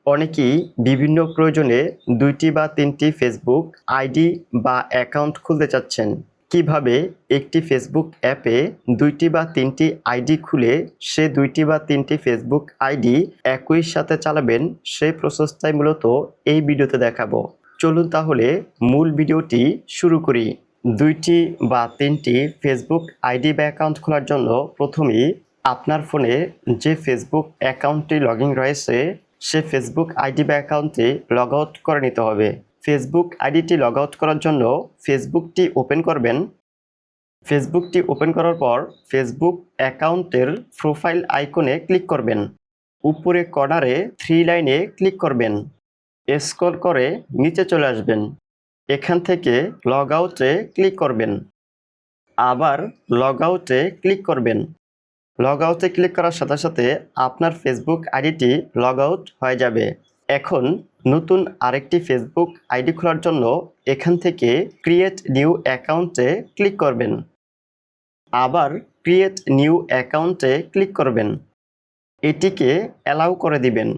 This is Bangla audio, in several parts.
অনেকেই বিভিন্ন প্রয়োজনে ২টি বা ৩টি ফেসবুক আইডি বা অ্যাকাউন্ট খুলতে চাচ্ছেন। কিভাবে একটি ফেসবুক অ্যাপে ২টি বা ৩টি আইডি খুলে সে ২টি বা ৩টি ফেসবুক আইডি একই সাথে চালাবেন সেই প্রসেসটাই মূলত এই ভিডিওতে দেখাবো। চলুন তাহলে মূল ভিডিওটি শুরু করি। ২টি বা ৩টি ফেসবুক আইডি বা অ্যাকাউন্ট খোলার জন্য প্রথমেই আপনার ফোনে যে ফেসবুক অ্যাকাউন্টটি লগইন রয়েছে সে ফেসবুক আইডি বা অ্যাকাউন্টে লগ আউট করে নিতে হবে। ফেসবুক আইডিটি লগ আউট করার জন্য ফেসবুকটি ওপেন করবেন। ফেসবুকটি ওপেন করার পর ফেসবুক অ্যাকাউন্টের প্রোফাইল আইকনে ক্লিক করবেন। উপরে কর্নারে 3 লাইনে ক্লিক করবেন। স্ক্রল করে নিচে চলে আসবেন। এখান থেকে লগ আউটে ক্লিক করবেন। আবার লগ আউটে ক্লিক করবেন। লগ আউটে ক্লিক করার সাথে সাথে আপনার ফেসবুক আইডিটি লগ আউট হয়ে যাবে। এখন নতুন আরেকটি ফেসবুক আইডি খোলার জন্য এখান থেকে ক্রিয়েট নিউ অ্যাকাউন্টে ক্লিক করবেন। আবার ক্রিয়েট নিউ অ্যাকাউন্টে ক্লিক করবেন। এটিকে অ্যালাউ করে দিবেন।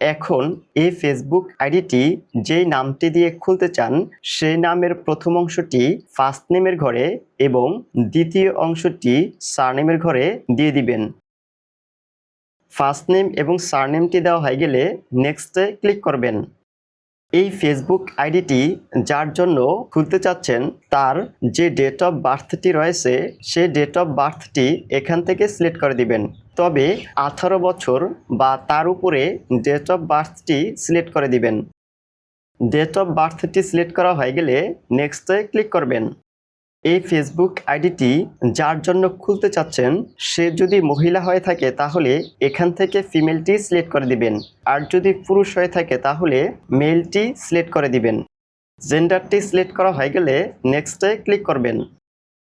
এখন এই ফেসবুক আইডিটি যেই নামটি দিয়ে খুলতে চান সেই নামের প্রথম অংশটি ফার্স্ট নেমের ঘরে এবং দ্বিতীয় অংশটি সারনেমের ঘরে দিয়ে দিবেন। ফার্স্ট নেম এবং সারনেমটি দেওয়া হয়ে গেলে নেক্সটে ক্লিক করবেন। এই ফেসবুক আইডিটি যার জন্য খুলতে চাচ্ছেন তার যে ডেট অফ বার্থটি রয়েছে সেই ডেট অফ বার্থটি এখান থেকে সিলেক্ট করে দিবেন। তবে 18 বছর বা তার উপরে ডেট অফ বার্থটি সিলেক্ট করে দিবেন। ডেট অফ বার্থটি সিলেক্ট করা হয়ে গেলে নেক্সটে ক্লিক করবেন। এই ফেসবুক আইডিটি যার জন্য খুলতে চাচ্ছেন সে যদি মহিলা হয়ে থাকে তাহলে এখান থেকে ফিমেলটি সিলেক্ট করে দিবেন, আর যদি পুরুষ হয়ে থাকে তাহলে মেলটি সিলেক্ট করে দিবেন। জেন্ডারটি সিলেক্ট করা হয়ে গেলে নেক্সটে ক্লিক করবেন।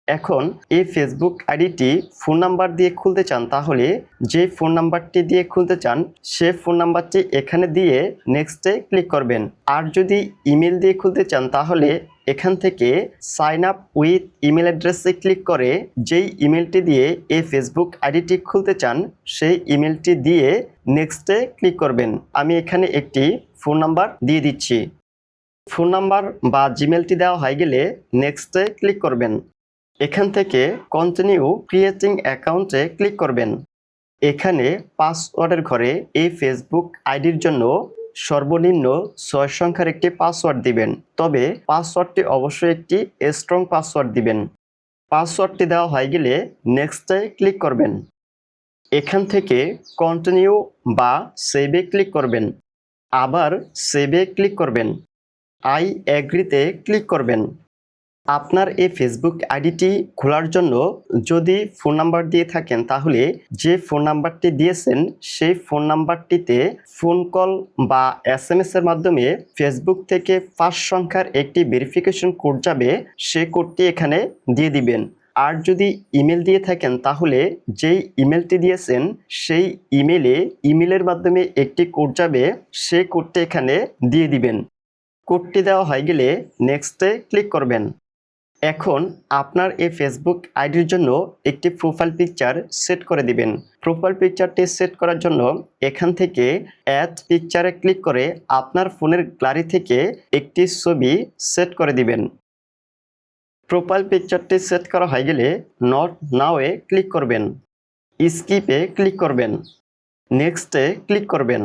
এখন এই ফেসবুক আইডিটি ফোন নাম্বার দিয়ে খুলতে চান তাহলে যে ফোন নাম্বারটি দিয়ে খুলতে চান সে ফোন নাম্বারটি এখানে দিয়ে নেক্সটে ক্লিক করবেন। আর যদি ইমেল দিয়ে খুলতে চান তাহলে এখান থেকে সাইন আপ উইথ ইমেল অ্যাড্রেসে ক্লিক করে যেই ইমেলটি দিয়ে এই ফেসবুক আইডিটি খুলতে চান সেই ইমেলটি দিয়ে নেক্সটে ক্লিক করবেন। আমি এখানে একটি ফোন নাম্বার দিয়ে দিচ্ছি। ফোন নাম্বার বা জিমেলটি দেওয়া হয়ে গেলে নেক্সটে ক্লিক করবেন। এখান থেকে কন্টিনিউ ক্রিয়েটিং অ্যাকাউন্টে ক্লিক করবেন। এখানে পাসওয়ার্ডের ঘরে এই ফেসবুক আইডির জন্য সর্বনিম্ন 6 সংখ্যার একটি পাসওয়ার্ড দিবেন। তবে পাসওয়ার্ডটি অবশ্যই একটি স্ট্রং পাসওয়ার্ড দিবেন। পাসওয়ার্ডটি দেওয়া হয়ে গেলে নেক্সটে ক্লিক করবেন। এখান থেকে কন্টিনিউ বা সেভে ক্লিক করবেন। আবার সেভে ক্লিক করবেন। আই এগ্রিতে ক্লিক করবেন। আপনার এই ফেসবুক আইডিটি খোলার জন্য যদি ফোন নাম্বার দিয়ে থাকেন তাহলে যে ফোন নাম্বারটি দিয়েছেন সেই ফোন নাম্বারটিতে ফোন কল বা SMS এর মাধ্যমে ফেসবুক থেকে 5 সংখ্যার একটি ভেরিফিকেশন কোড যাবে, সেই কোডটি এখানে দিয়ে দিবেন। আর যদি ইমেল দিয়ে থাকেন তাহলে যেই ইমেলটি দিয়েছেন সেই ইমেলের মাধ্যমে একটি কোড যাবে, সেই কোডটি এখানে দিয়ে দিবেন। কোডটি দেওয়া হয়ে গেলে নেক্সটে ক্লিক করবেন। এখন আপনার এই ফেসবুক আইডির জন্য একটি প্রোফাইল পিকচার সেট করে দিবেন। প্রোফাইল পিকচারটি সেট করার জন্য এখান থেকে অ্যাড পিকচারে ক্লিক করে আপনার ফোনের গ্যালারি থেকে একটি ছবি সেট করে দিবেন। প্রোফাইল পিকচারটি সেট করা হয়ে গেলে নট নাওয়ে ক্লিক করবেন। স্কিপে ক্লিক করবেন। নেক্সটে ক্লিক করবেন।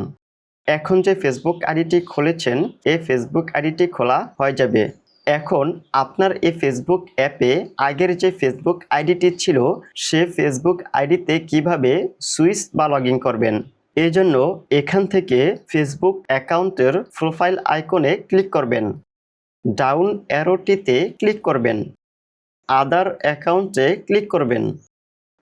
এখন যে ফেসবুক আইডিটি খুলেছেন এই ফেসবুক আইডিটি খোলা হয়ে যাবে। এখন আপনার এই ফেসবুক অ্যাপে আগের যে ফেসবুক আইডিটি ছিল সে ফেসবুক আইডিতে কিভাবে সুইচ বা লগ ইন করবেন, এই জন্য এখান থেকে ফেসবুক অ্যাকাউন্টের প্রোফাইল আইকনে ক্লিক করবেন। ডাউন অ্যারোটিতে ক্লিক করবেন। আদার অ্যাকাউন্টে ক্লিক করবেন।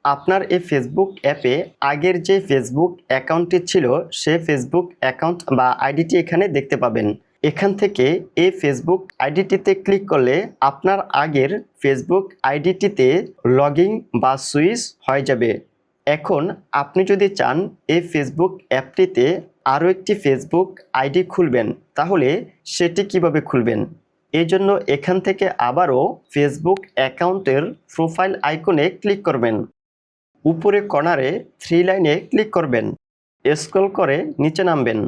আপনার এই ফেসবুক অ্যাপে আগের যে ফেসবুক অ্যাকাউন্টটি ছিল সে ফেসবুক অ্যাকাউন্ট বা আইডিটি এখানে দেখতে পাবেন। এখান থেকে এই ফেসবুক আইডিটিতে ক্লিক করলে আপনার আগের ফেসবুক আইডিটিতে লগইন বা সুইচ হয়ে যাবে। এখন আপনি যদি চান এই ফেসবুক অ্যাপটিতে আরও একটি ফেসবুক আইডি খুলবেন তাহলে সেটি কিভাবে খুলবেন, এই জন্য এখান থেকে আবারও ফেসবুক অ্যাকাউন্টের প্রোফাইল আইকনে ক্লিক করবেন। উপরে কর্নারে 3 লাইনে ক্লিক করবেন। স্ক্রল করে নিচে নামবেন।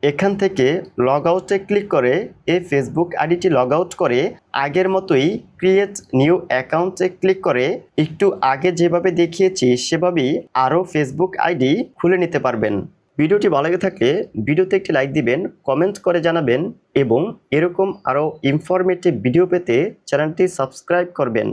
এখান থেকে লগ আউটে ক্লিক করে এই ফেসবুক আইডিটি লগ আউট করে আগের মতোই ক্রিয়েট নিউ অ্যাকাউন্টে ক্লিক করে একটু আগে যেভাবে দেখিয়েছি সেভাবেই আরও ফেসবুক আইডি খুলে নিতে পারবেন। ভিডিওটি ভালো লেগে থাকলে ভিডিওতে একটি লাইক দিবেন, কমেন্ট করে জানাবেন এবং এরকম আরও ইনফরমেটিভ ভিডিও পেতে চ্যানেলটি সাবস্ক্রাইব করবেন।